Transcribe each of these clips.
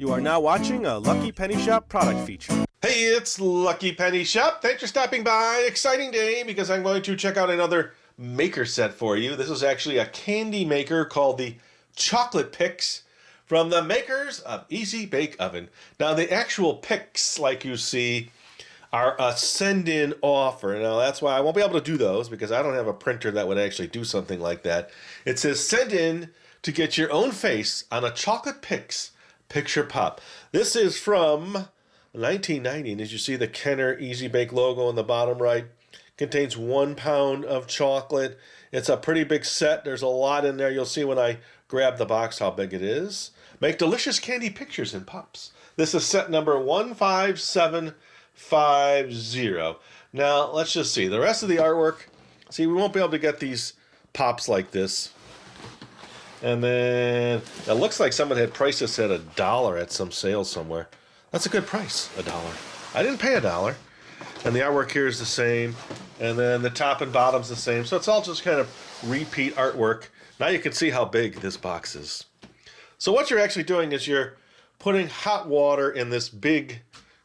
You are now watching a Lucky Penny Shop product feature. Hey, it's Lucky Penny Shop. Thanks for stopping by. Exciting day because I'm going to check out another maker set for you. This is actually a candy maker called the Chocolate Picks from the makers of Easy Bake Oven. Now, the actual picks, like you see, are a send-in offer. Now, that's why I won't be able to do those because I don't have a printer that would actually do something like that. It says send in to get your own face on a Chocolate Picks picture pop. This is from 1990, and as you see the Kenner Easy Bake logo on the bottom right, contains 1 pound of chocolate. It's a pretty big set. There's a lot in there. You'll see when I grab the box how big it is. Make delicious candy pictures and pops. This is set number 15750. Now, let's just see. The rest of the artwork, see, we won't be able to get these pops like this. And then it looks like someone had priced this at $1 at some sale somewhere. That's a good price, $1. I didn't pay $1. And the artwork here is the same. And then the top and bottom's the same. So it's all just kind of repeat artwork. Now you can see how big this box is. So what you're actually doing is you're putting hot water in this big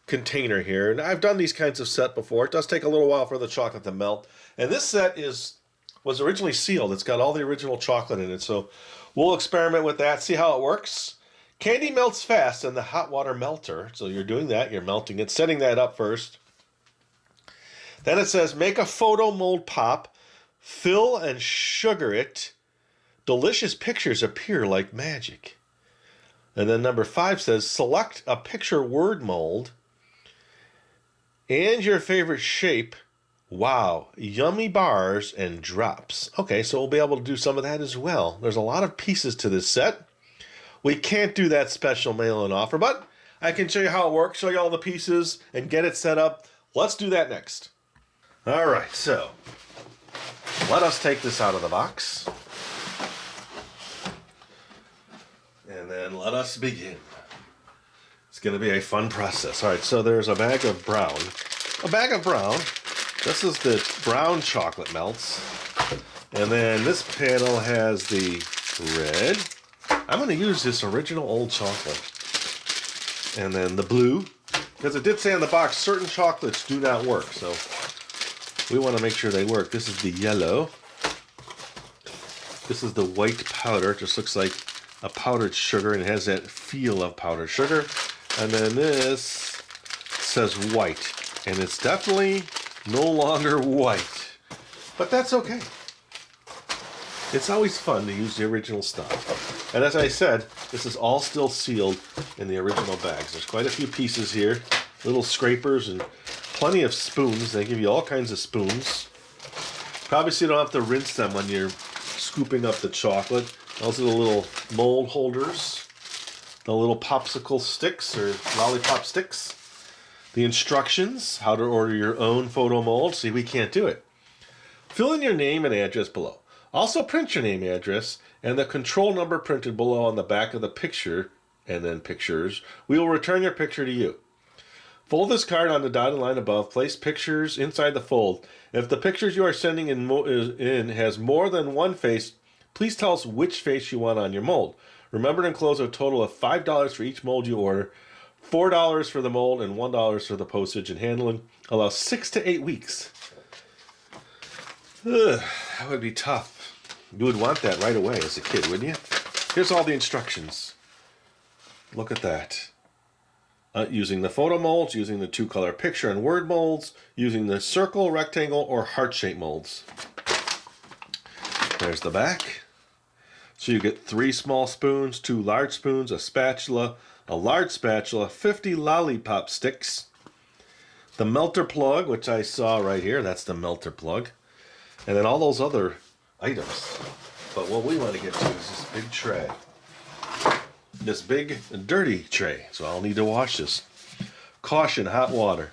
container here. And I've done these kinds of set before. It does take a little while for the chocolate to melt. And this set was originally sealed. It's got all the original chocolate in it. So we'll experiment with that, see how it works. Candy melts fast in the hot water melter. So you're doing that, you're melting it, setting that up first. Then it says make a photo mold pop, fill and sugar it. Delicious pictures appear like magic. And then number 5 says select a picture word mold and your favorite shape. Wow, yummy bars and drops. Okay, so we'll be able to do some of that as well. There's a lot of pieces to this set. We can't do that special mail-in offer, but I can show you how it works, show you all the pieces, and get it set up. Let's do that next. All right, so let us take this out of the box. And then let us begin. It's going to be a fun process. All right, so there's a bag of brown. A bag of brown. This is the brown chocolate melts. And then this panel has the red. I'm going to use this original old chocolate. And then the blue. Because it did say on the box, certain chocolates do not work. So we want to make sure they work. This is the yellow. This is the white powder. It just looks like a powdered sugar. And it has that feel of powdered sugar. And then this says white. And it's definitely no longer white, but that's okay. It's always fun to use the original stuff. And as I said, this is all still sealed in the original bags. There's quite a few pieces here, little scrapers and plenty of spoons. They give you all kinds of spoons. Probably so you don't have to rinse them when you're scooping up the chocolate. Those are the little mold holders, the little popsicle sticks or lollipop sticks. The instructions, how to order your own photo mold. See, we can't do it. Fill in your name and address below. Also print your name, address, and the control number printed below on the back of the picture, and then pictures. We will return your picture to you. Fold this card on the dotted line above. Place pictures inside the fold. If the pictures you are sending in has more than one face, please tell us which face you want on your mold. Remember to enclose a total of $5 for each mold you order. $4 for the mold and $1 for the postage and handling. Allow 6 to 8 weeks. That would be tough. You would want that right away as a kid, wouldn't you? Here's all the instructions. Look at that. Using the photo molds, using the 2-color picture and word molds, using the circle, rectangle, or heart-shaped molds. There's the back. So you get 3 small spoons, 2 large spoons, a spatula, a large spatula, 50 lollipop sticks, the melter plug, which I saw right here, that's the melter plug, and then all those other items. But what we want to get to is this big tray. This big dirty tray. So I'll need to wash this. Caution, hot water.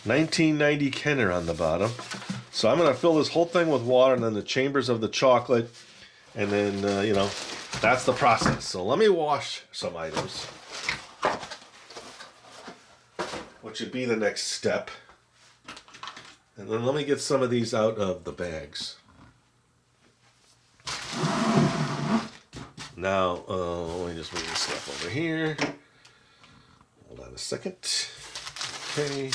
1990 Kenner on the bottom. So I'm going to fill this whole thing with water and then the chambers of the chocolate. And then, that's the process. So let me wash some items, which would be the next step. And then let me get some of these out of the bags. Now, let me just move this stuff over here. Hold on a second. Okay.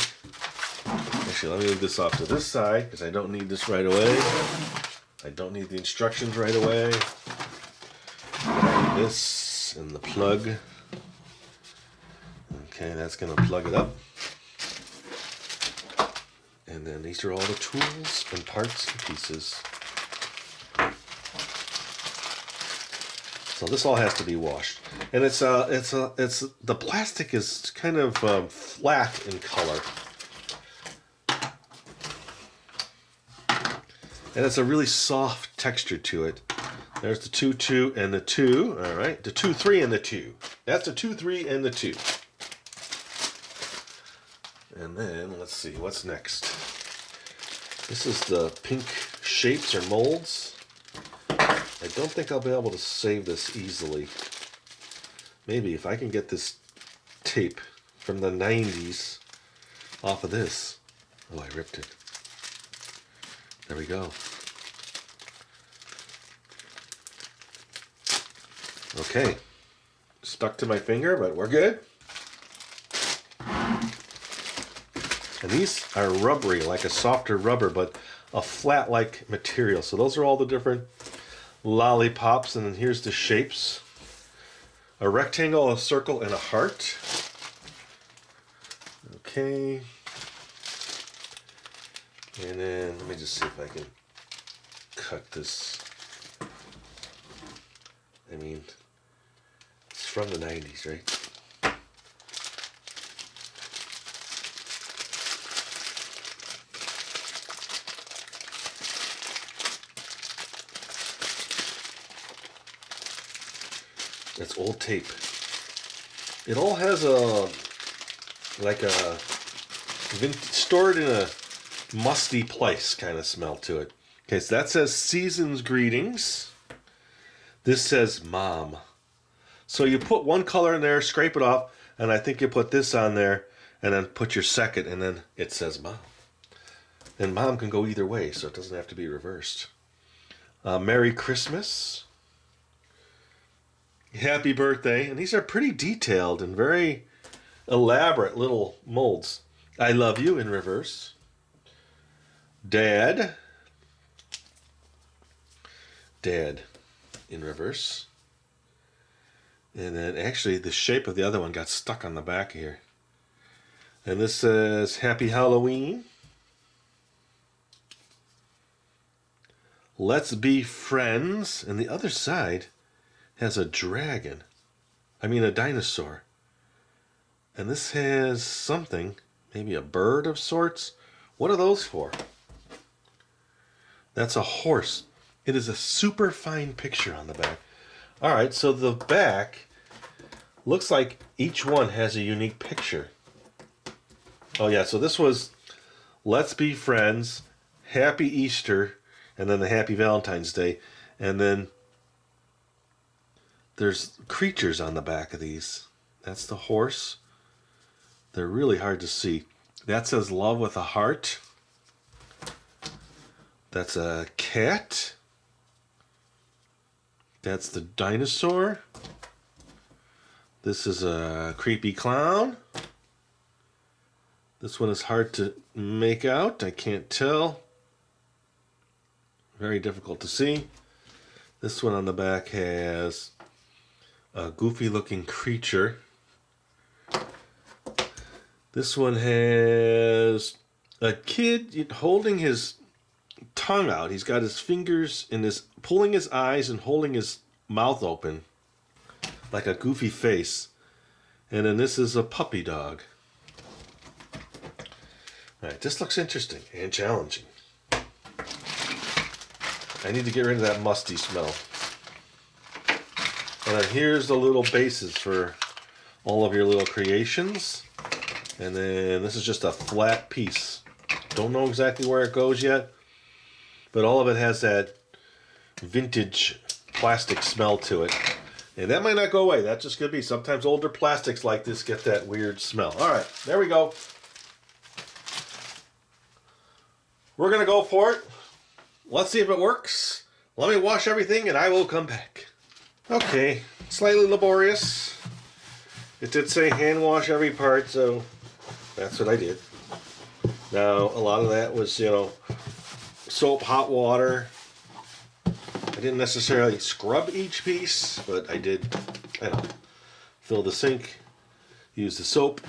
Actually, let me move this off to this side because I don't need this right away. I don't need the instructions right away. This and the plug. Okay, that's going to plug it up. And then these are all the tools and parts and pieces. So this all has to be washed, and it's the plastic is kind of flat in color, and it's a really soft texture to it. There's the 2, 2, and the 2. All right, the 2, 3, and the 2. That's the 2, 3, and the 2. And then let's see what's next. This is the pink shapes or molds. I don't think I'll be able to save this easily. Maybe if I can get this tape from the 90s off of this. Oh, I ripped it. There we go. Okay. Stuck to my finger, but we're good. And these are rubbery, like a softer rubber, but a flat-like material. So those are all the different lollipops, and then here's the shapes. A rectangle, a circle, and a heart. Okay. And then, let me just see if I can cut this. I mean, it's from the 90s, right? It's old tape. It all has stored in a musty place kind of smell to it. Okay, so that says Season's Greetings. This says Mom. So you put one color in there, scrape it off, and I think you put this on there, and then put your second, and then it says Mom. And Mom can go either way, so it doesn't have to be reversed. Merry Christmas. Happy birthday. And these are pretty detailed and very elaborate little molds. I love you in reverse. Dad. Dad in reverse. And then actually the shape of the other one got stuck on the back here. And this says Happy Halloween. Let's be friends. And the other side has a dragon. I mean a dinosaur. And this has something, maybe a bird of sorts. What are those for? That's a horse. It is a super fine picture on the back. All right, so the back looks like each one has a unique picture. Oh yeah, so this was Let's Be Friends, Happy Easter, and then the Happy Valentine's Day. And then there's creatures on the back of these. That's the horse. They're really hard to see. That says Love with a Heart. That's a cat. That's the dinosaur. This is a creepy clown. This one is hard to make out. I can't tell. Very difficult to see. This one on the back has a goofy looking creature. This one has a kid holding his tongue out. He's got his fingers in his, pulling his eyes and holding his mouth open like a goofy face. And then this is a puppy dog. All right, this looks interesting and challenging. I need to get rid of that musty smell. And then here's the little bases for all of your little creations. And then this is just a flat piece. Don't know exactly where it goes yet, but all of it has that vintage plastic smell to it. And that might not go away. That's just going to be. Sometimes older plastics like this get that weird smell. All right, there we go. We're going to go for it. Let's see if it works. Let me wash everything and I will come back. Okay, slightly laborious. It did say hand wash every part, so that's what I did. Now, a lot of that was, soap, hot water. I didn't necessarily scrub each piece, but I did, fill the sink, use the soap.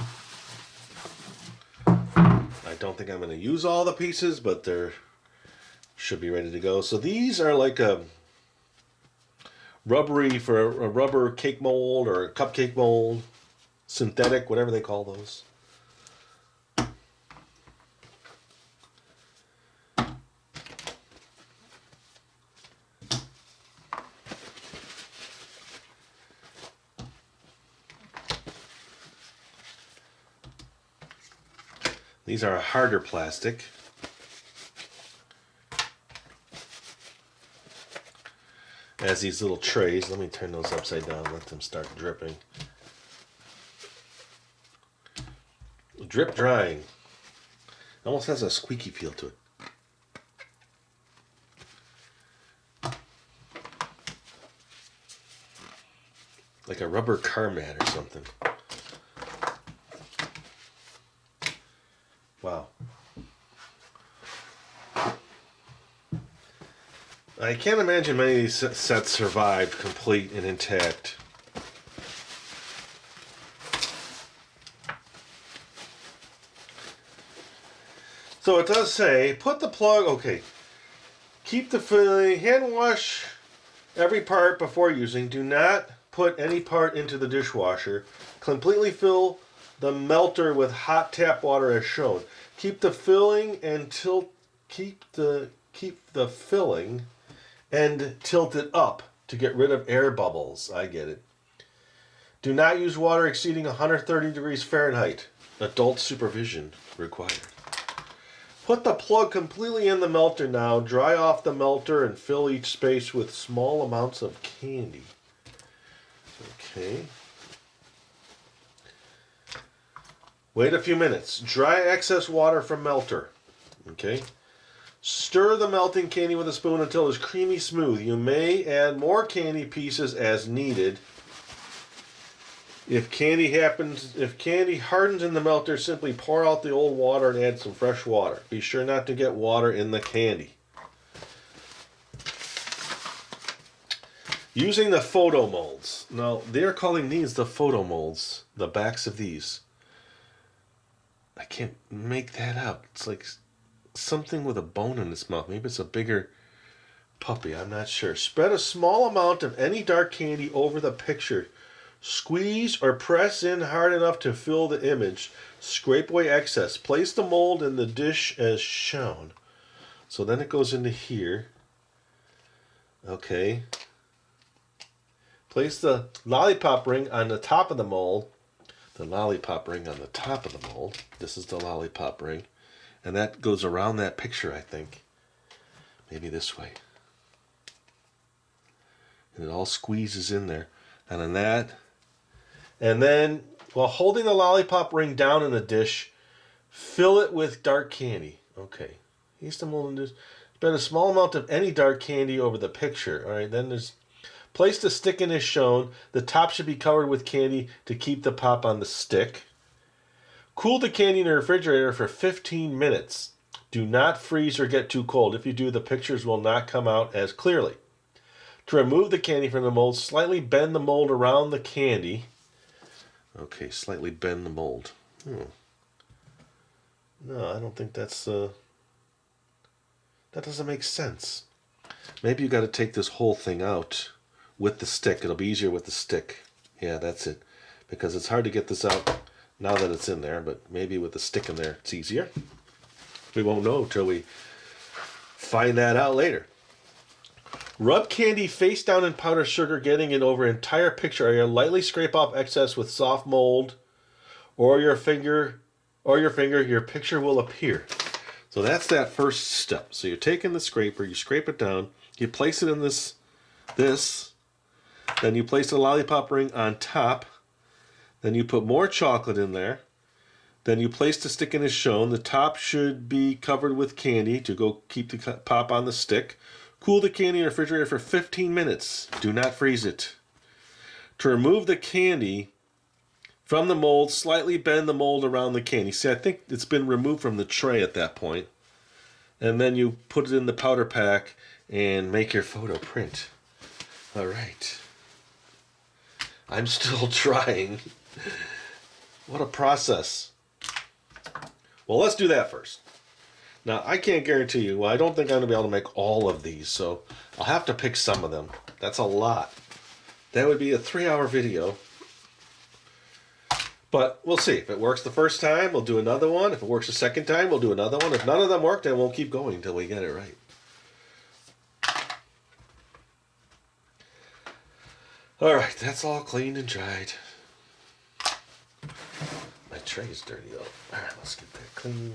I don't think I'm going to use all the pieces, but they're should be ready to go. So these are like a rubbery for a rubber cake mold or a cupcake mold, synthetic, whatever they call those. These are a harder plastic. As these little trays, let me turn those upside down and let them start dripping. Drip drying. Almost has a squeaky feel to it. Like a rubber car mat or something. Wow. I can't imagine many of these sets survived complete and intact. So it does say, put the plug, okay, keep the filling, hand wash every part before using. Do not put any part into the dishwasher. Completely fill the melter with hot tap water as shown. Keep the filling and keep the filling and tilt it up to get rid of air bubbles. I get it. Do not use water exceeding 130 degrees Fahrenheit. Adult supervision required. Put the plug completely in the melter now. Dry off the melter and fill each space with small amounts of candy. Okay. Wait a few minutes. Dry excess water from melter. Okay. Stir the melting candy with a spoon until it's creamy smooth. You may add more candy pieces as needed. If candy hardens in the melter, simply pour out the old water and add some fresh water. Be sure not to get water in the candy. Using the photo molds. Now, they're calling these the photo molds, the backs of these. I can't make that out. It's like something with a bone in its mouth. Maybe it's a bigger puppy. I'm not sure. Spread a small amount of any dark candy over the picture. Squeeze or press in hard enough to fill the image. Scrape away excess. Place the mold in the dish as shown. So then it goes into here. Okay. Place the lollipop ring on the top of the mold. The lollipop ring on the top of the mold. This is the lollipop ring. And that goes around that picture, I think. Maybe this way. And it all squeezes in there. And then that. And then, while holding the lollipop ring down in the dish, fill it with dark candy. Okay. Here's the mold in this. Spread a small amount of any dark candy over the picture. All right, then there's. Place the stick in as shown. The top should be covered with candy to keep the pop on the stick. Cool the candy in the refrigerator for 15 minutes. Do not freeze or get too cold. If you do, the pictures will not come out as clearly. To remove the candy from the mold, slightly bend the mold around the candy. Okay, slightly bend the mold. No, I don't think that's... that doesn't make sense. Maybe you got to take this whole thing out with the stick. It'll be easier with the stick. Yeah, that's it. Because it's hard to get this out now that it's in there, but maybe with the stick in there it's easier. We won't know till we find that out later. Rub candy face down in powdered sugar, getting it over entire picture area. Lightly scrape off excess with soft mold or your finger. Your picture will appear. So that's that first step. So you're taking the scraper, you scrape it down, you place it in this, then you place the lollipop ring on top. Then you put more chocolate in there. Then you place the stick in as shown. The top should be covered with candy to go keep the pop on the stick. Cool the candy in the refrigerator for 15 minutes. Do not freeze it. to remove the candy from the mold, slightly bend the mold around the candy. See, I think it's been removed from the tray at that point. And then you put it in the powder pack and make your photo print. All right. I'm still trying. What a process. Well, let's do that first. Now, I can't guarantee you, well, I don't think I'm going to be able to make all of these, so I'll have to pick some of them. That's a lot. That would be a 3-hour video. But we'll see. If it works the first time, we'll do another one. If it works the second time, we'll do another one. If none of them work, then we'll keep going until we get it right. All right, that's all cleaned and dried. My tray's dirty though. All right, let's get that clean.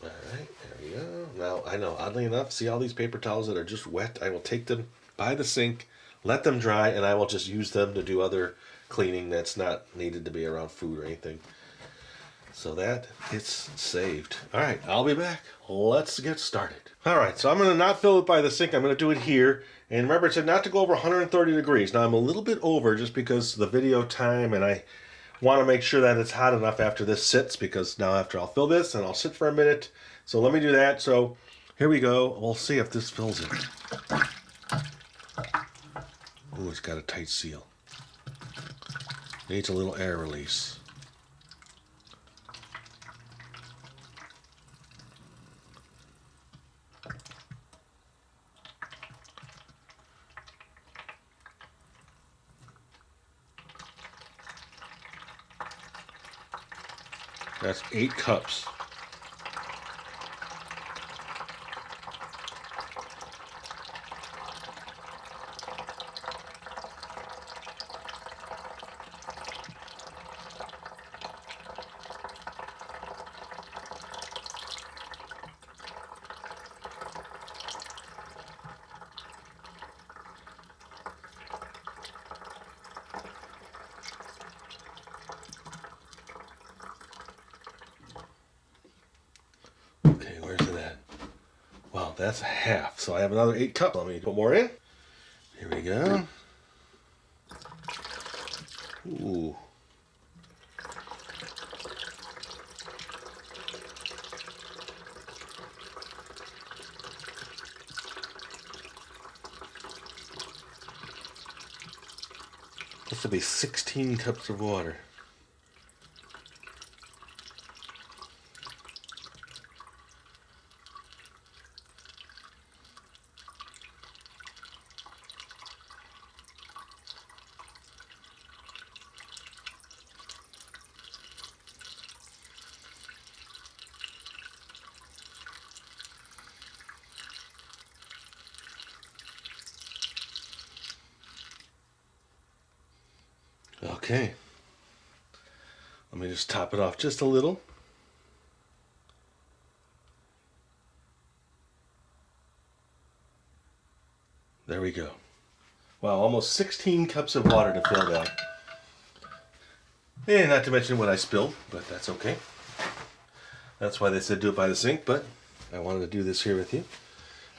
All right, there we go. Now, I know, oddly enough, see all these paper towels that are just wet? I will take them by the sink, let them dry, and I will just use them to do other cleaning that's not needed to be around food or anything. So that it's saved. All right, I'll be back. Let's get started. All right, so I'm going to not fill it by the sink. I'm going to do it here. And remember, it said not to go over 130 degrees. Now, I'm a little bit over just because of the video time, and I want to make sure that it's hot enough after this sits, because now after I'll fill this and I'll sit for a minute. So let me do that. So here we go. We'll see if this fills it. Ooh, it's got a tight seal. Needs a little air release. That's 8 cups. Okay, where's it at? Wow, that's half. So I have another 8 cups. Let me put more in. Here we go. Ooh. This will be 16 cups of water. Okay. Let me just top it off just a little. There we go. Wow, almost 16 cups of water to fill that. And not to mention what I spilled, but that's okay. That's why they said do it by the sink, but I wanted to do this here with you.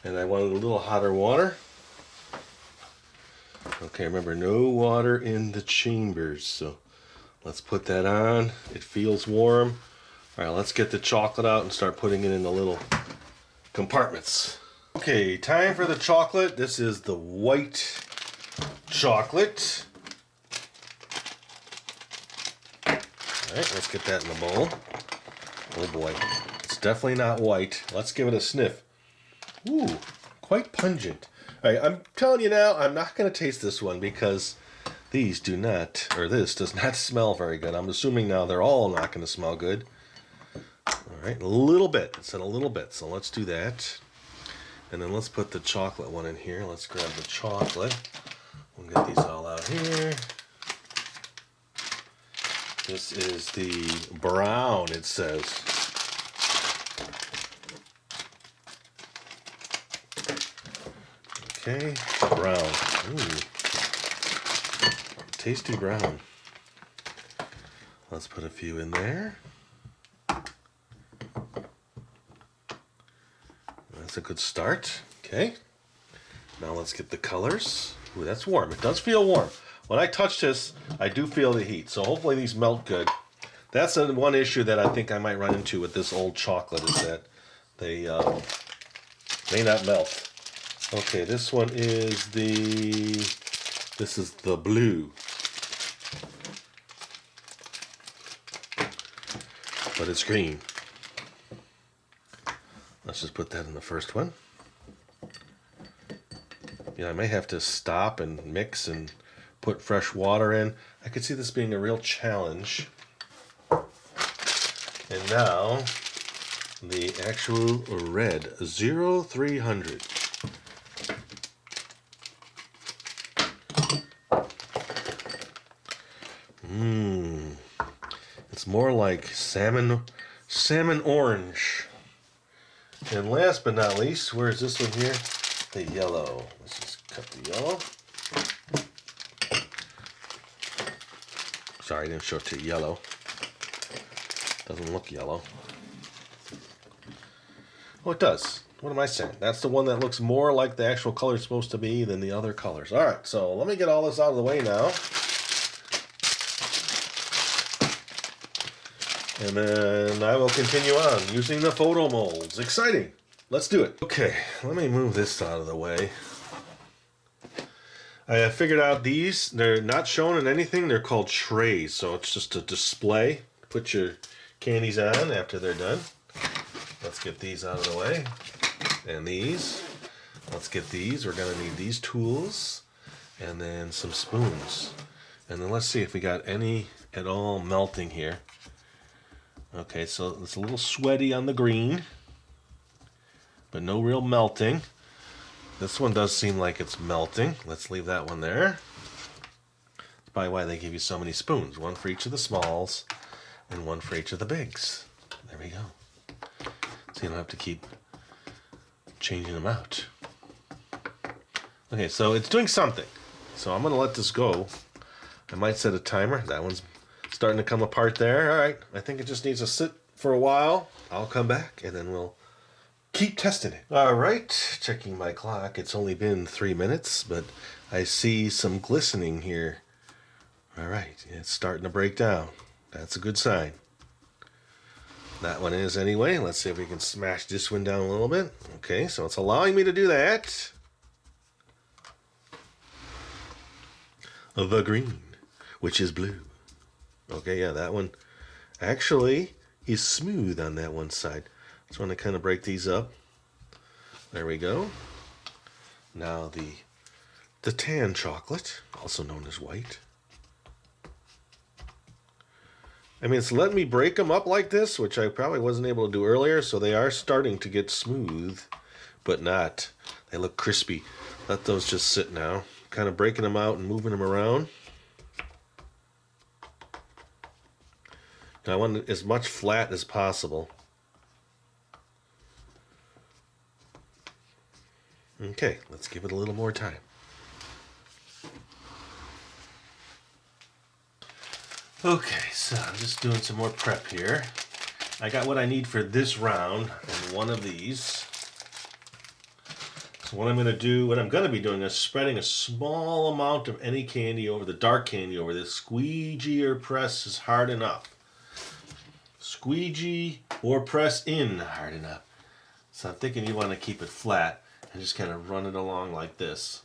And I wanted a little hotter water. Okay, remember, no water in the chambers, so let's put that on. It feels warm. All right, let's get the chocolate out and start putting it in the little compartments. Okay, time for the chocolate. This is the white chocolate. All right, let's get that in the bowl. Oh boy, it's definitely not white. Let's give it a sniff. Ooh, quite pungent. All right, I'm telling you now, I'm not going to taste this one because these do not, or this does not smell very good. I'm assuming now they're all not going to smell good. All right, a little bit. It said a little bit, so let's do that. And then let's put the chocolate one in here. Let's grab the chocolate. We'll get these all out here. This is the brown, it says. Okay, brown. Ooh. Tasty brown. Let's put a few in there. That's a good start. Okay. Now let's get the colors. Ooh, that's warm. It does feel warm. When I touch this, I do feel the heat. So hopefully these melt good. That's one issue that I think I might run into with this old chocolate is that they may not melt. Okay, this one is this is the blue. But it's green. Let's just put that in the first one. Yeah, I may have to stop and mix and put fresh water in. I could see this being a real challenge. And now, the actual red 0300. It's more like salmon orange. And last but not least, where is this one here? The yellow. Let's just cut the yellow. Sorry, I didn't show it to you yellow. Doesn't look yellow. Oh, it does. What am I saying? That's the one that looks more like the actual color it's supposed to be than the other colors. All right, so let me get all this out of the way now. And then I will continue on using the photo molds. Exciting. Let's do it. Okay, let me move this out of the way. I have figured out these. They're not shown in anything. They're called trays. So it's just a display. Put your candies on after they're done. Let's get these out of the way. And these. Let's get these. We're going to need these tools. And then some spoons. And then let's see if we got any at all melting here. Okay, so it's a little sweaty on the green, but no real melting. This one does seem like it's melting. Let's leave that one there. That's probably why they give you so many spoons. One for each of the smalls and one for each of the bigs. There we go. So you don't have to keep changing them out. Okay, so it's doing something. So I'm going to let this go. I might set a timer. That one's starting to come apart there. All right, I think it just needs to sit for a while. I'll come back and then we'll keep testing it. All right, checking my clock. It's only been 3 minutes, but I see some glistening here. All right, it's starting to break down. That's a good sign. That one is anyway. Let's see if we can smash this one down a little bit. Okay, so it's allowing me to do that. The green, which is blue. Okay, yeah, that one actually is smooth on that one side. Just want to kind of break these up. There we go. Now the tan chocolate, also known as white. I mean, it's letting me break them up like this, which I probably wasn't able to do earlier, so they are starting to get smooth, but not. They look crispy. Let those just sit now. Kind of breaking them out and moving them around. I want it as much flat as possible. Okay, let's give it a little more time. Okay, so I'm just doing some more prep here. I got what I need for this round in one of these. So what I'm going to be doing is spreading a small amount of any candy over the dark candy over this. Squeegee or press is hard enough. Squeegee or press in hard enough. So I'm thinking you want to keep it flat and just kind of run it along like this,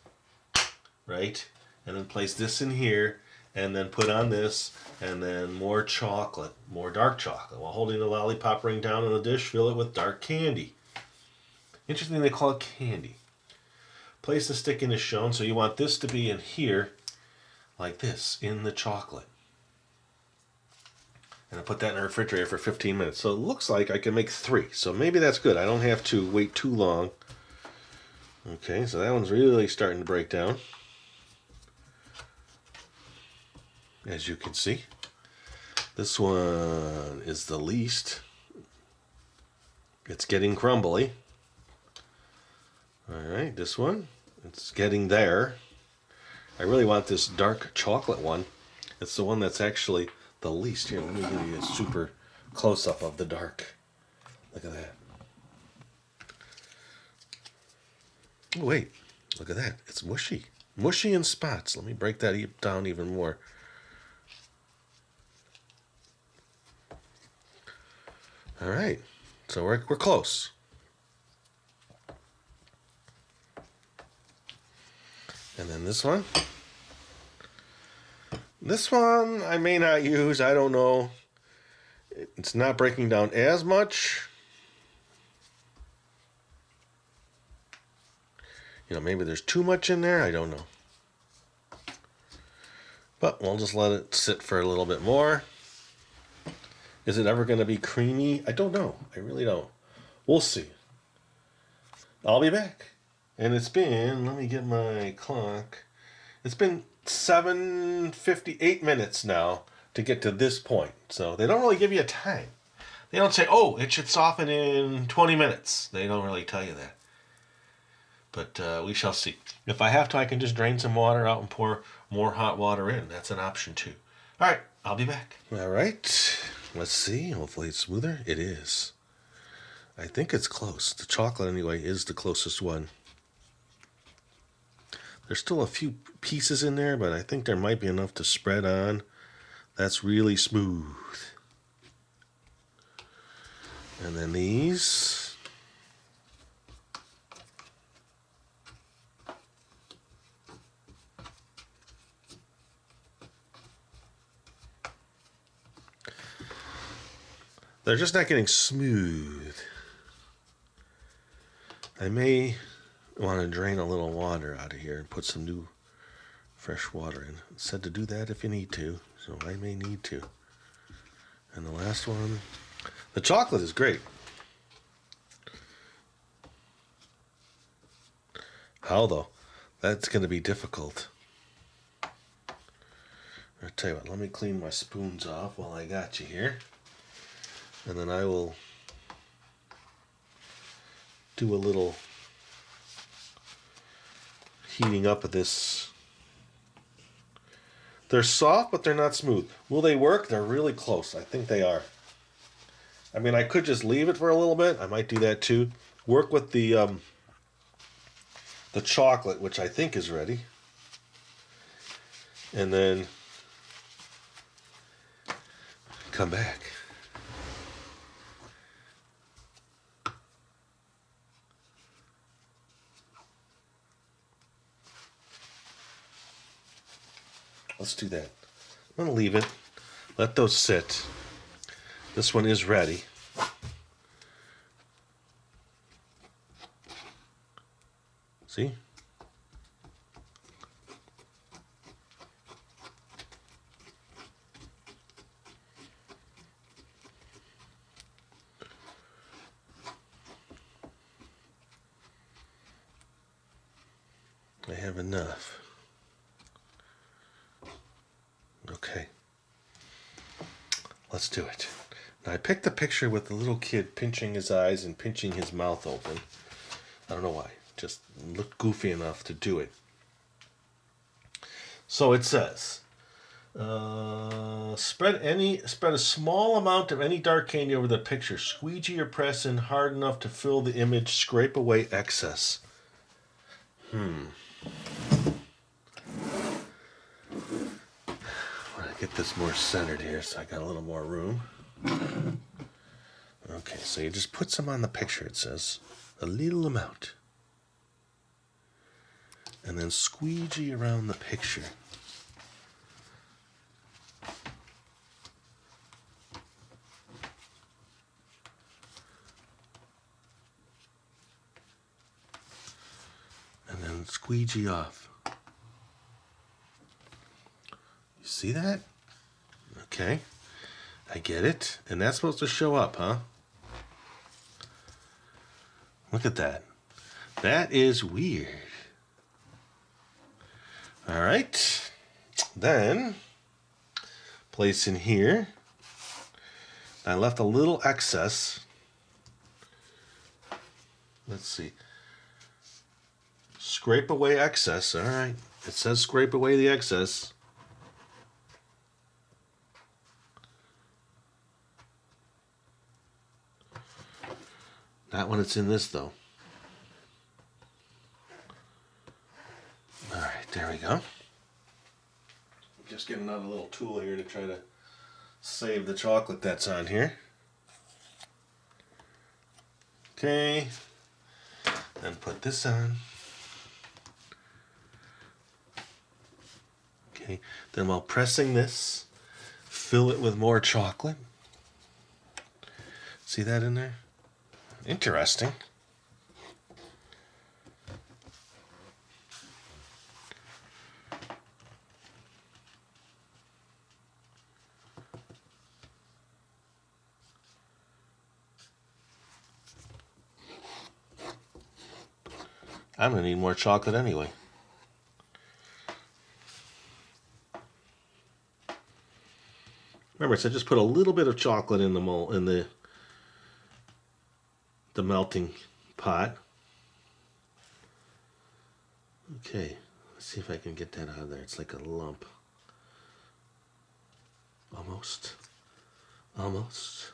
right? And then place this in here and then put on this and then more chocolate, more dark chocolate. While holding the lollipop ring down on the dish, fill it with dark candy. Interesting they call it candy. Place the stick in as shown, so you want this to be in here like this, in the chocolate. And I put that in the refrigerator for 15 minutes. So it looks like I can make 3. So maybe that's good. I don't have to wait too long. Okay, so that one's really starting to break down. As you can see. This one is the least. It's getting crumbly. Alright, this one. It's getting there. I really want this dark chocolate one. It's the one that's actually the least. Here, let me give you a super close-up of the dark. Look at that. Oh, wait, look at that. It's mushy. Mushy in spots. Let me break that down even more. All right, so we're close. And then this one. This one I may not use. I don't know. It's not breaking down as much. Maybe there's too much in there. I don't know. But we'll just let it sit for a little bit more. Is it ever going to be creamy? I don't know. I really don't. We'll see. I'll be back. And it's been, let me get my clock. It's been 7:58 minutes now to get to this point. So they don't really give you a time. They don't say, oh, it should soften in 20 minutes. They don't really tell you that. But we shall see. If I have to, I can just drain some water out and pour more hot water in. That's an option too. All right, I'll be back. All right, let's see. Hopefully it's smoother. It is. I think it's close. The chocolate, anyway, is the closest one. There's still a few pieces in there, but I think there might be enough to spread on. That's really smooth. And then these. They're just not getting smooth. I may want to drain a little water out of here and put some new fresh water in. It said to do that if you need to, so I may need to. And the last one, the chocolate is great. How though? That's going to be difficult. I'll tell you what, let me clean my spoons off while I got you here. And then I will do a little heating up of this. They're soft, but they're not smooth. Will they work? They're really close. I think they are. I mean, I could just leave it for a little bit. I might do that too. Work with the chocolate, which I think is ready. And then come back. Let's do that. I'm going to leave it. Let those sit. This one is ready. See? I have enough. Okay. Let's do it. Now I picked the picture with the little kid pinching his eyes and pinching his mouth open. I don't know why. Just looked goofy enough to do it. So it says, spread a small amount of any dark candy over the picture. Squeegee or press in hard enough to fill the image. Scrape away excess. Get this more centered here so I got a little more room. Okay, so you just put some on the picture, it says. A little amount. And then squeegee around the picture. And then squeegee off. See that? Okay. I get it. And that's supposed to show up, huh? Look at that. That is weird. All right. Then, place in here. I left a little excess. Let's see. Scrape away excess. All right. It says scrape away the excess. Not when it's in this, though. All right. There we go. Just getting out a little tool here to try to save the chocolate that's on here. Okay. Then put this on. Okay. Then while pressing this, fill it with more chocolate. See that in there? Interesting. I'm going to need more chocolate anyway. Remember, I said just put a little bit of chocolate in the mold, in the melting pot. Okay, let's see if I can get that out of there. It's like a lump. Almost. Almost.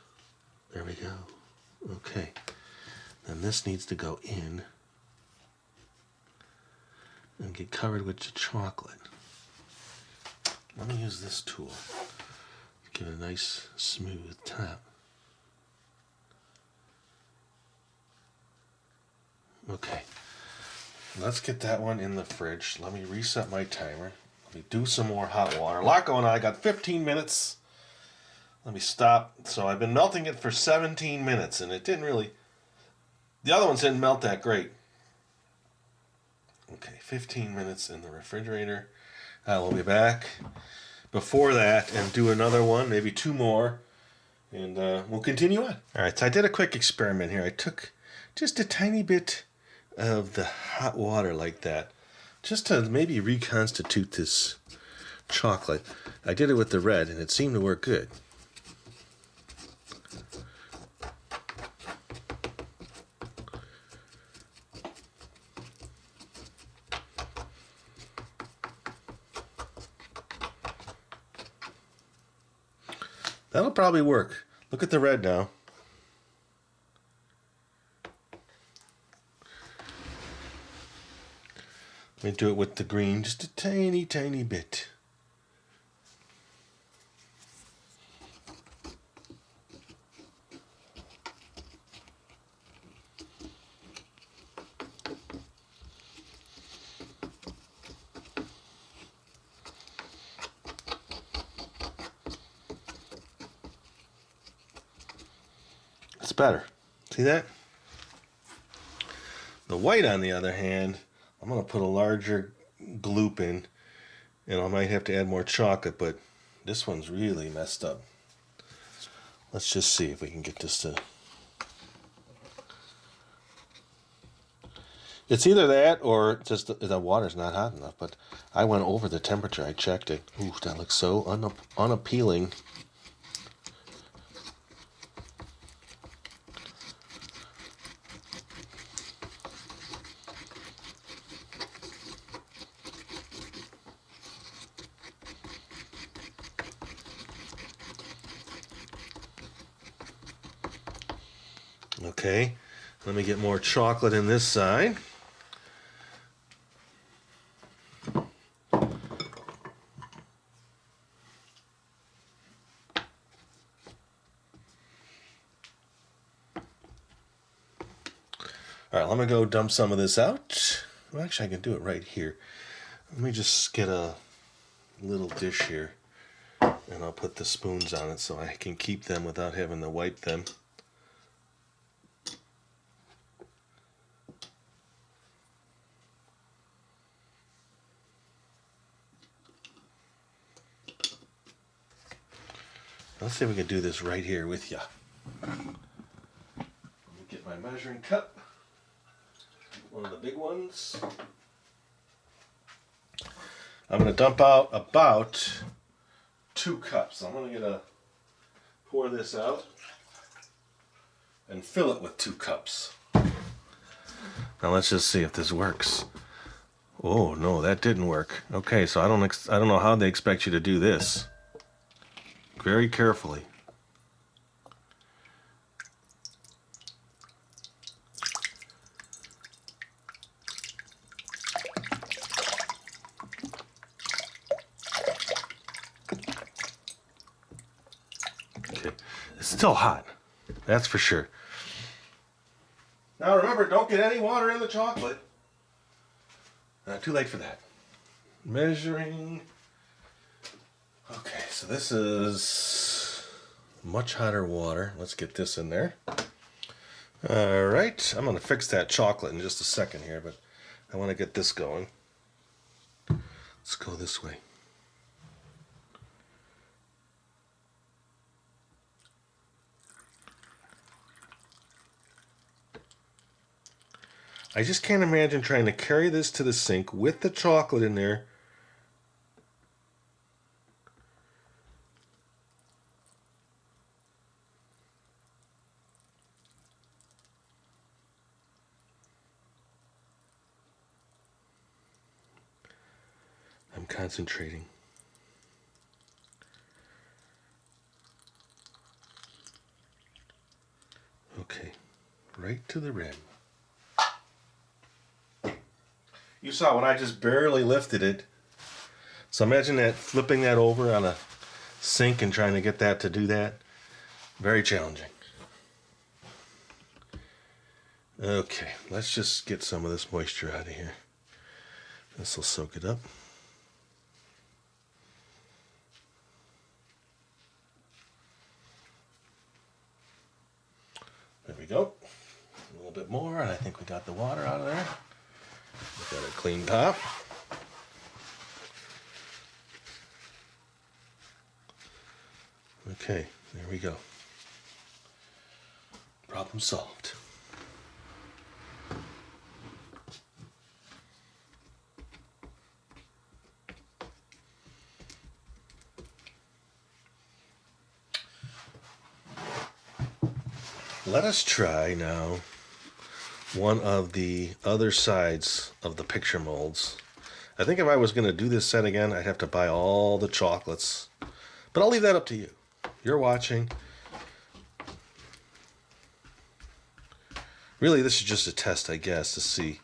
There we go. Okay. Then this needs to go in and get covered with the chocolate. Let me use this tool. Give it a nice smooth tap. Okay, let's get that one in the fridge. Let me reset my timer. Let me do some more hot water. A lot going on. I got 15 minutes. Let me stop. So I've been melting it for 17 minutes and it didn't really, the other ones didn't melt that great. Okay, 15 minutes in the refrigerator. I will be back before that and do another one, maybe two more, and we'll continue on. All right, so I did a quick experiment here. I took just a tiny bit of the hot water like that, just to maybe reconstitute this chocolate. I did it with the red, and it seemed to work good. That'll probably work. Look at the red now. Let me do it with the green, just a tiny, tiny bit. It's better. See that? The white, on the other hand, I'm going to put a larger gloop in, and I might have to add more chocolate, but this one's really messed up. Let's just see if we can get this to... It's either that or just the water's not hot enough, but I went over the temperature. I checked it. Ooh, that looks so unappealing. Okay, let me get more chocolate in this side. All right, let me go dump some of this out. Well, actually, I can do it right here. Let me just get a little dish here, and I'll put the spoons on it so I can keep them without having to wipe them. Let's see if we can do this right here with you. Let me get my measuring cup, one of the big ones. I'm going to dump out about 2 cups. I'm going to pour this out and fill it with 2 cups. Now let's just see if this works. Oh no, that didn't work. Okay, so I don't know how they expect you to do this. Very carefully. It's still hot. That's for sure. Now remember, don't get any water in the chocolate. Too late for that. Measuring. Okay, so this is much hotter water. Let's get this in there. All right, I'm going to fix that chocolate in just a second here, but I want to get this going. Let's go this way. I just can't imagine trying to carry this to the sink with the chocolate in there. I'm concentrating. Okay, right to the rim. You saw when I just barely lifted it. So imagine that, flipping that over on a sink and trying to get that to do that. Very challenging. Okay, let's just get some of this moisture out of here. This will soak it up. There we go. A little bit more, and I think we got the water out of there. We got a clean top. Okay, there we go. Problem solved. Let us try now one of the other sides of the picture molds. I think if I was going to do this set again, I'd have to buy all the chocolates. But I'll leave that up to you. You're watching. Really, this is just a test, I guess, to see.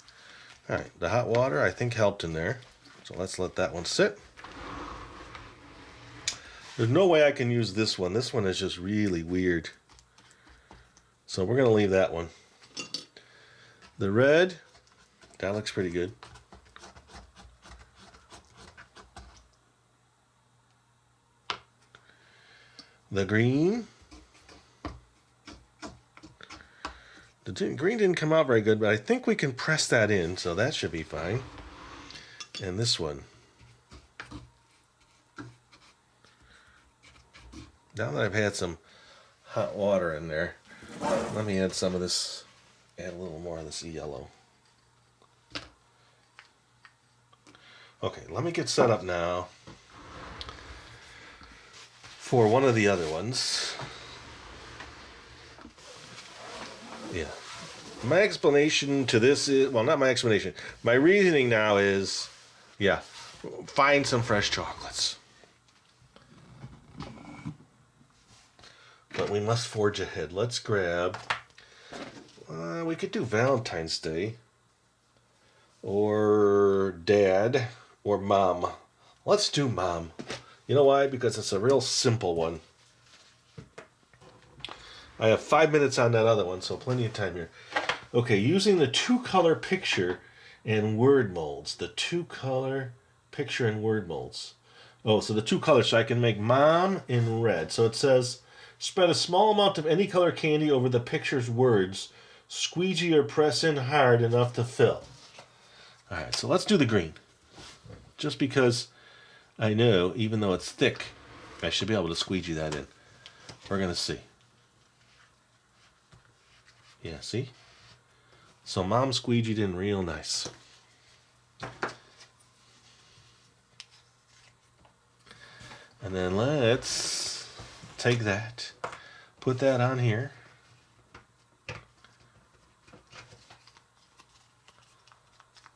All right, the hot water, I think, helped in there. So let's let that one sit. There's no way I can use this one. This one is just really weird. So we're going to leave that one. The red, that looks pretty good. The green. The green didn't come out very good, but I think we can press that in, so that should be fine. And this one. Now that I've had some hot water in there, let me add some of this, add a little more of this yellow. Okay, let me get set up now for one of the other ones. Yeah. My explanation to this is, well, not my explanation. My reasoning now is, yeah, find some fresh chocolates. But we must forge ahead. Let's grab, we could do Valentine's Day, or Dad, or Mom. Let's do Mom. You know why? Because it's a real simple one. I have 5 minutes on that other one, so plenty of time here. Okay, using the two-color picture and word molds. The two-color picture and word molds. Oh, so the two colors, so I can make Mom in red. So it says, spread a small amount of any color candy over the picture's words. Squeegee or press in hard enough to fill. All right, so let's do the green. Just because I know, even though it's thick, I should be able to squeegee that in. We're going to see. Yeah, see? So Mom squeegeed in real nice. And then let's take that, put that on here.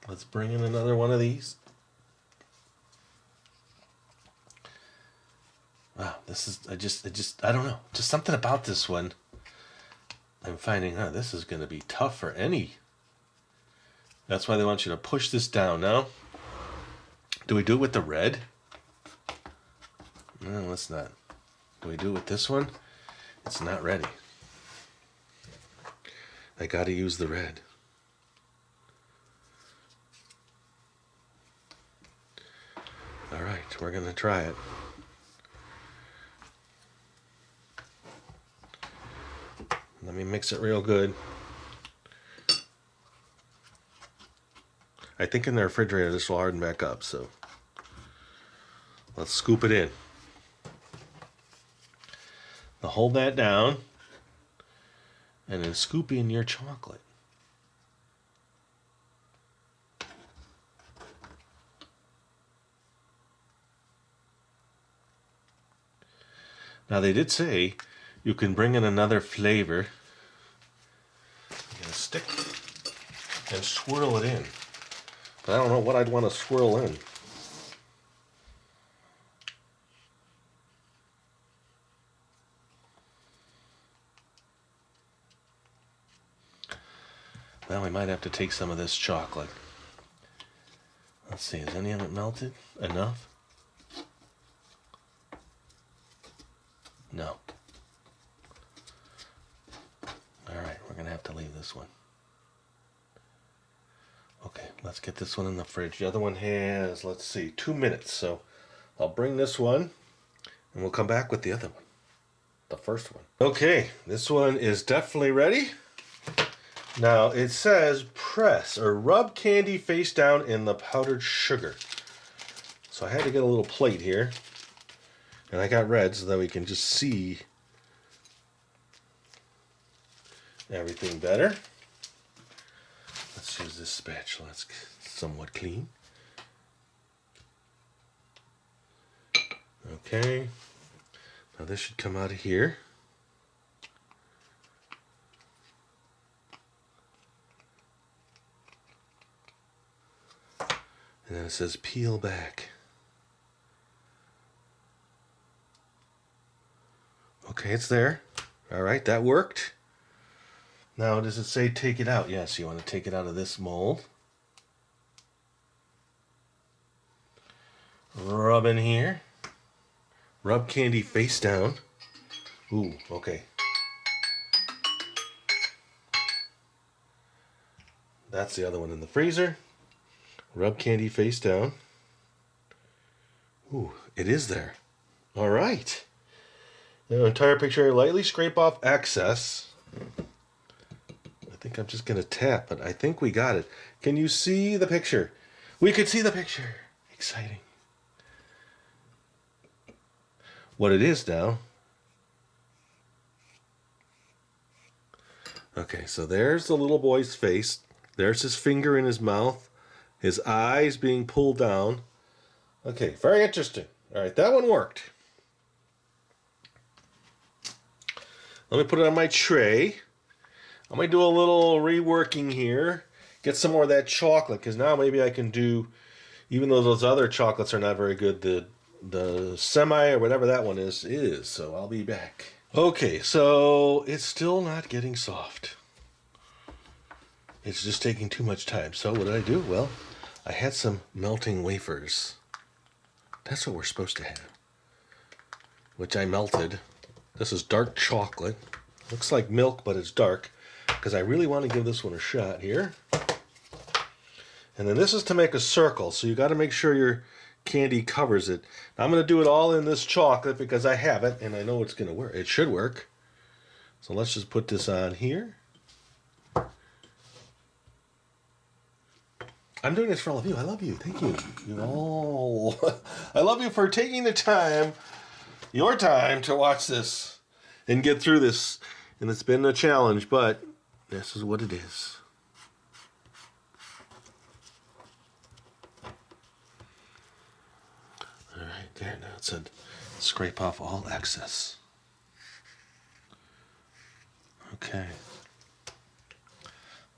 Let's bring in another one of these. Wow, this is, I don't know. Just something about this one. I'm finding, this is going to be tough for any. That's why they want you to push this down. Now, do we do it with the red? No, let's not. Do we do it with this one? It's not ready. I gotta use the red. All right, we're gonna try it. Let me mix it real good. I think in the refrigerator this will harden back up, so let's scoop it in. Now hold that down and then scoop in your chocolate. Now they did say you can bring in another flavor. I'm gonna stick and swirl it in. But I don't know what I'd want to swirl in. Well, we might have to take some of this chocolate. Let's see, is any of it melted? Enough? No. Alright, we're going to have to leave this one. Okay, let's get this one in the fridge. The other one has, let's see, 2 minutes. So I'll bring this one and we'll come back with the other one. The first one. Okay, this one is definitely ready. Now it says press or rub candy face down in the powdered sugar. So I had to get a little plate here. And I got red so that we can just see everything better. Let's use this spatula. It's somewhat clean. Okay. Now this should come out of here. And then it says peel back. Okay, it's there. All right, that worked. Now, does it say take it out? Yes, you want to take it out of this mold. Rub in here. Rub candy face down. Ooh, okay. That's the other one in the freezer. Rub candy face down. Ooh, it is there. All right. The entire picture, lightly scrape off excess. I think I'm just going to tap, but I think we got it. Can you see the picture? We could see the picture. Exciting. What it is now. Okay, so there's the little boy's face. There's his finger in his mouth. His eyes being pulled down. Okay, very interesting. All right, that one worked. Let me put it on my tray. I'm going to do a little reworking here. Get some more of that chocolate, because now maybe I can do, even though those other chocolates are not very good, the semi or whatever that one is. So I'll be back. Okay, so it's still not getting soft. It's just taking too much time. So what did I do? Well, I had some melting wafers. That's what we're supposed to have. Which I melted. This is dark chocolate. Looks like milk, but it's dark. Because I really want to give this one a shot here. And then this is to make a circle. So you got to make sure your candy covers it. Now I'm going to do it all in this chocolate because I have it. And I know it's going to work. It should work. So let's just put this on here. I'm doing this for all of you. I love you. Thank you. You all. I love you for taking the time, your time, to watch this and get through this. And it's been a challenge, but this is what it is. All right, there. Now it said scrape off all excess. Okay.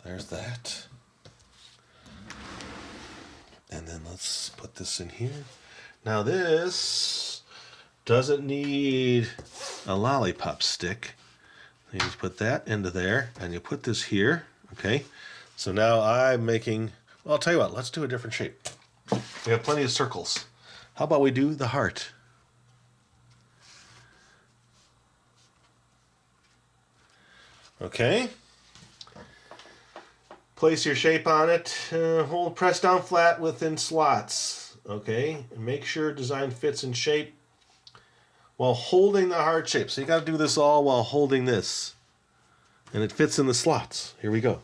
There's that. And then let's put this in here. Now this doesn't need a lollipop stick. You just put that into there, and you put this here, okay? So now I'm making, well, I'll tell you what, let's do a different shape. We have plenty of circles. How about we do the heart? Okay. Place your shape on it. Hold, press down flat within slots. Okay. And make sure design fits in shape while holding the heart shape. So you got to do this all while holding this. And it fits in the slots. Here we go.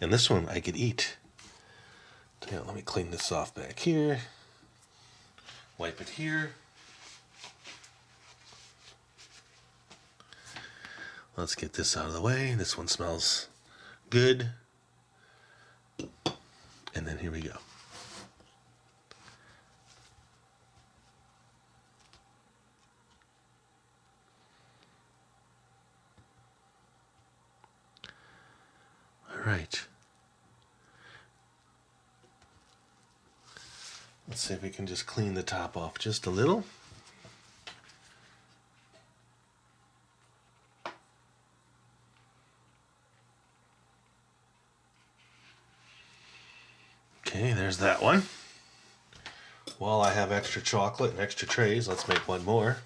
And this one I could eat. Yeah, let me clean this off back here. Wipe it here. Let's get this out of the way. This one smells good. And then here we go. All right. Let's see if we can just clean the top off just a little. Okay, there's that one. While I have extra chocolate and extra trays, let's make one more.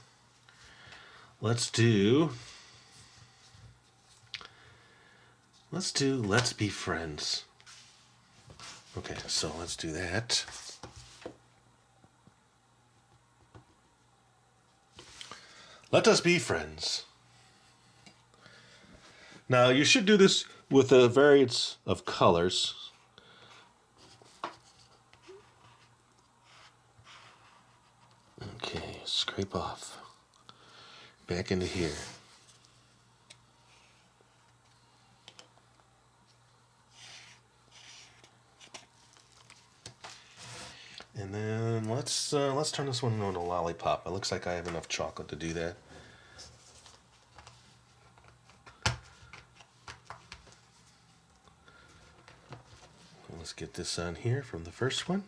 Let's Be Friends. Okay, so let's do that. Let us be friends. Now, you should do this with a variance of colors. Okay, scrape off. Back into here. And then let's turn this one into a lollipop. It looks like I have enough chocolate to do that. Let's get this on here from the first one.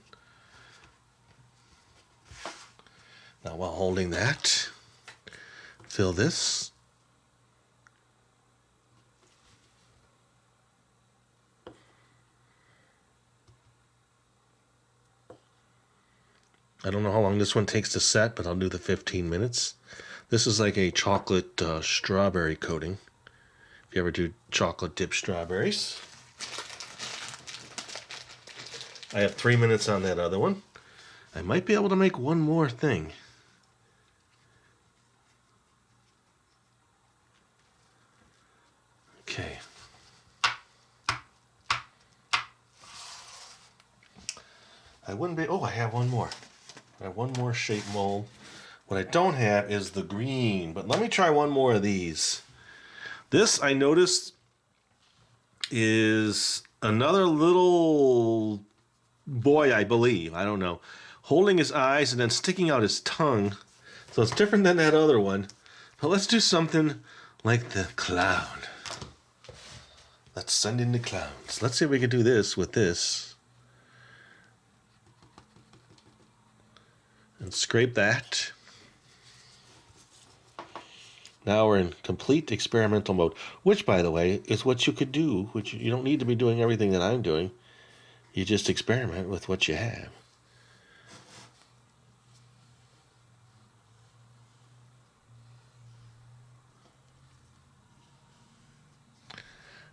Now while holding that, fill this. I don't know how long this one takes to set, but I'll do the 15 minutes. This is like a chocolate strawberry coating. If you ever do chocolate dip strawberries. I have 3 minutes on that other one. I might be able to make one more thing. Okay. I have one more. I have one more shape mold. What I don't have is the green, but let me try one more of these. This, I noticed, is another little boy, I believe. I don't know. Holding his eyes and then sticking out his tongue. So it's different than that other one. But let's do something like the clown. Let's send in the clowns. Let's see if we can do this with this. And scrape that. Now we're in complete experimental mode, which, by the way, is what you could do. Which you don't need to be doing everything that I'm doing. You just experiment with what you have.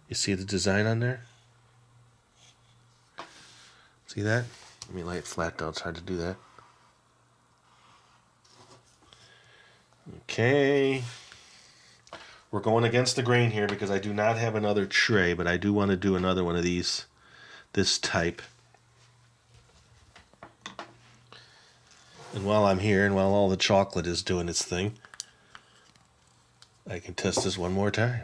You see the design on there? See that? Let me lay it flat down. It's hard to do that. Okay. We're going against the grain here because I do not have another tray, but I do want to do another one of these, this type. And while I'm here and while all the chocolate is doing its thing, I can test this one more time.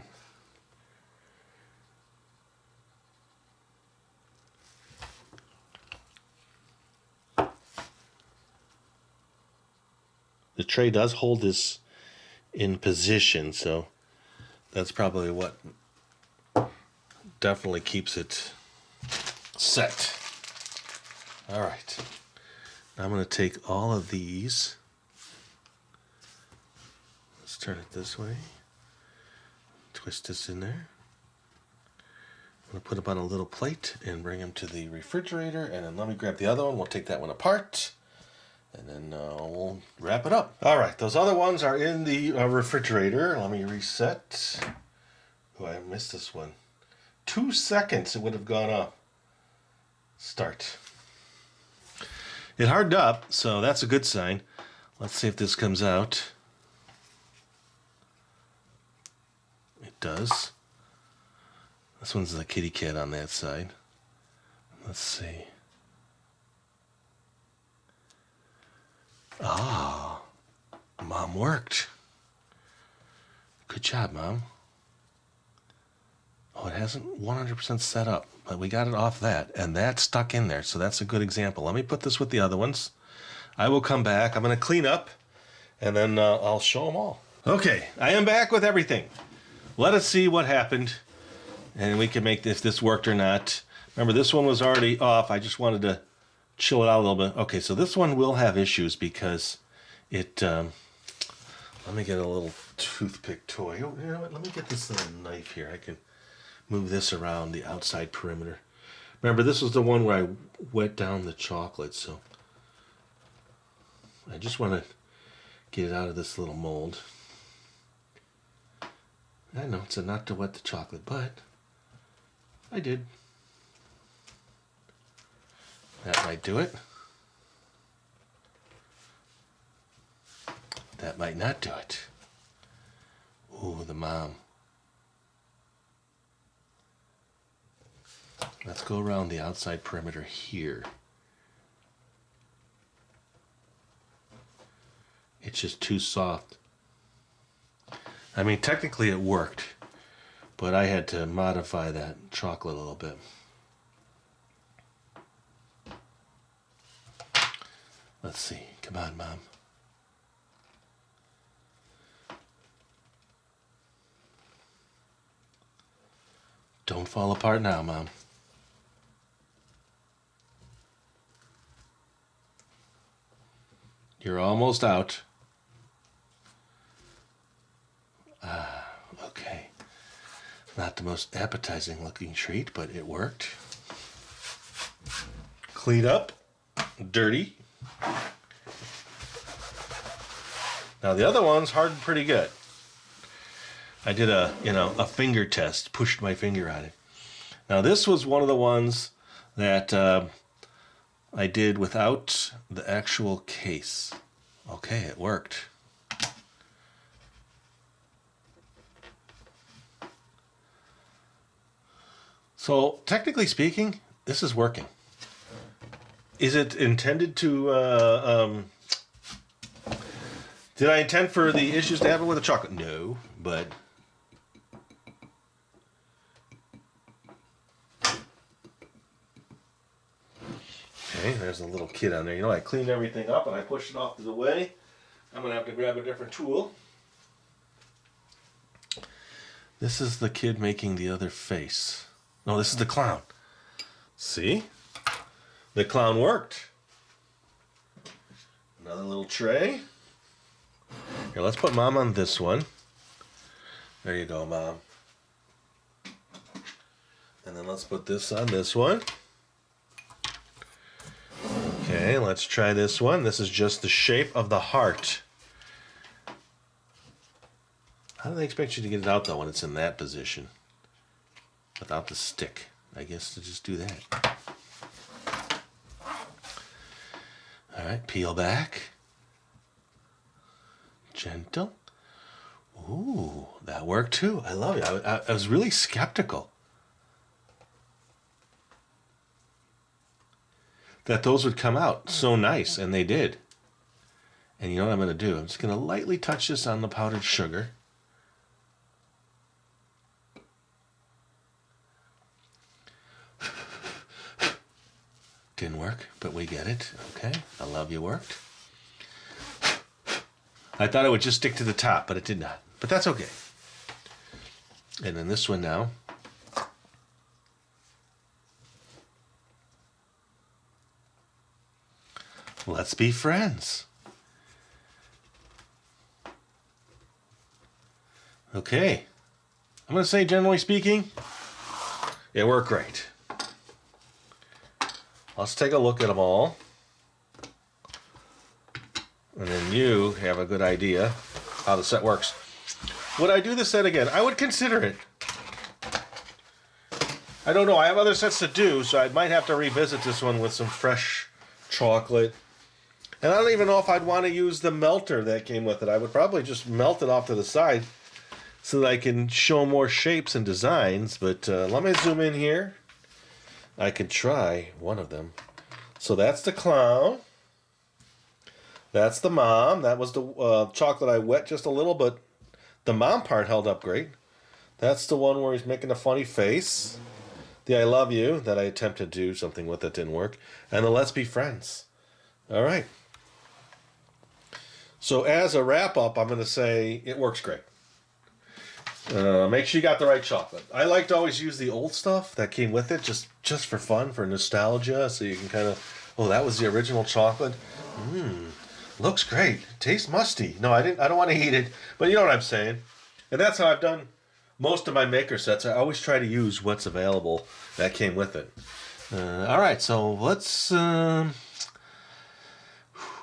The tray does hold this in position, so that's probably what definitely keeps it set. All right. I'm going to take all of these. Let's turn it this way. Twist this in there. I'm going to put them on a little plate and bring them to the refrigerator. And then let me grab the other one. We'll take that one apart. And then we'll wrap it up. All right, those other ones are in the refrigerator. Let me reset. Oh, I missed this one. 2 seconds it would have gone up. Start. It hardened up, so that's a good sign. Let's see if this comes out. It does. This one's the kitty cat on that side. Let's see. Ah, Mom worked. Good job, Mom. Oh, it hasn't 100% set up, but we got it off that, and that's stuck in there, so that's a good example. Let me put this with the other ones. I will come back. I'm going to clean up, and then I'll show them all. Okay, I am back with everything. Let us see what happened, and we can make if this worked or not. Remember, this one was already off. I just wanted to chill it out a little bit. Okay, so this one will have issues because it... let me get a little toothpick toy. Oh, you know what? Let me get this little knife here. I can move this around the outside perimeter. Remember, this was the one where I wet down the chocolate, so I just want to get it out of this little mold. I know it's a not to wet the chocolate, but I did. That might do it. That might not do it. Ooh, the mom. Let's go around the outside perimeter here. It's just too soft. I mean, technically it worked, but I had to modify that chocolate a little bit. Let's see. Come on, Mom. Don't fall apart now, Mom. You're almost out. Okay. Not the most appetizing looking treat, but it worked. Clean up. Dirty. Now the other one's hardened pretty good. I did a finger test, pushed my finger on it. Now this was one of the ones that I did without the actual case. Okay, it worked. So technically speaking, this is working. Is it intended to, did I intend for the issues to happen with the chocolate? No, but okay, there's a little kid on there. You know, I cleaned everything up and I pushed it off to the way. I'm going to have to grab a different tool. This is the kid making the other face. No, this is the clown. See? The clown worked. Another little tray. Here, let's put Mom on this one. There you go, Mom. And then let's put this on this one. Okay, let's try this one. This is just the shape of the heart. How do they expect you to get it out, though, when it's in that position? Without the stick. I guess to just do that. All right, peel back. Gentle. Ooh, that worked too. I love it. I was really skeptical that those would come out so nice, and they did. And you know what I'm going to do? I'm just going to lightly touch this on the powdered sugar. Didn't work, but we get it. Okay, I love you worked. I thought it would just stick to the top, but it did not. But that's okay. And then this one now. Let's be friends. Okay. I'm going to say, generally speaking, it worked great. Let's take a look at them all. And then you have a good idea how the set works. Would I do the set again? I would consider it. I don't know. I have other sets to do, so I might have to revisit this one with some fresh chocolate. And I don't even know if I'd want to use the melter that came with it. I would probably just melt it off to the side so that I can show more shapes and designs. But let me zoom in here. I can try one of them. So that's the clown. That's the mom. That was the chocolate I wet just a little, but the mom part held up great. That's the one where he's making a funny face. The I love you that I attempted to do something with that didn't work. And the let's be friends. All right. So as a wrap up, I'm going to say it works great. Make sure you got the right chocolate. I like to always use the old stuff that came with it just for fun, for nostalgia. So you can kind of, oh, that was the original chocolate. Looks great. Tastes musty. No, I don't want to eat it, but you know what I'm saying. And that's how I've done most of my maker sets. I always try to use what's available that came with it. All right, so let's.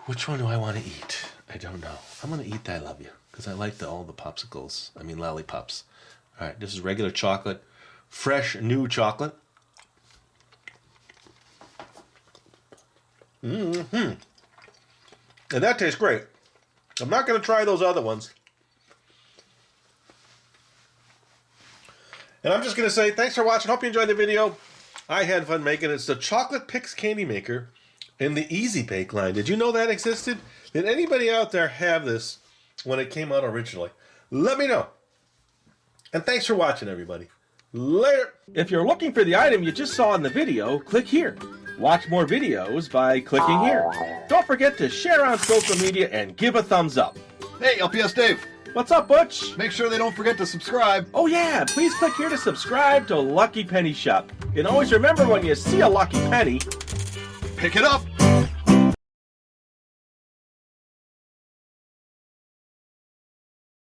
Which one do I want to eat? I don't know. I'm gonna eat the I love you because I like all the popsicles. I mean lollipops. All right, this is regular chocolate, fresh new chocolate. And that tastes great. I'm not going to try those other ones. And I'm just going to say thanks for watching. Hope you enjoyed the video. I had fun making it. It's the Chocolate Pix Candy Maker in the Easy Bake line. Did you know that existed? Did anybody out there have this when it came out originally? Let me know. And thanks for watching, everybody. Later. If you're looking for the item you just saw in the video, click here. Watch more videos by clicking here. Don't forget to share on social media and give a thumbs up. Hey, LPS Dave. What's up, Butch? Make sure they don't forget to subscribe. Oh yeah, please click here to subscribe to Lucky Penny Shop. And always remember, when you see a lucky penny, Pick it up.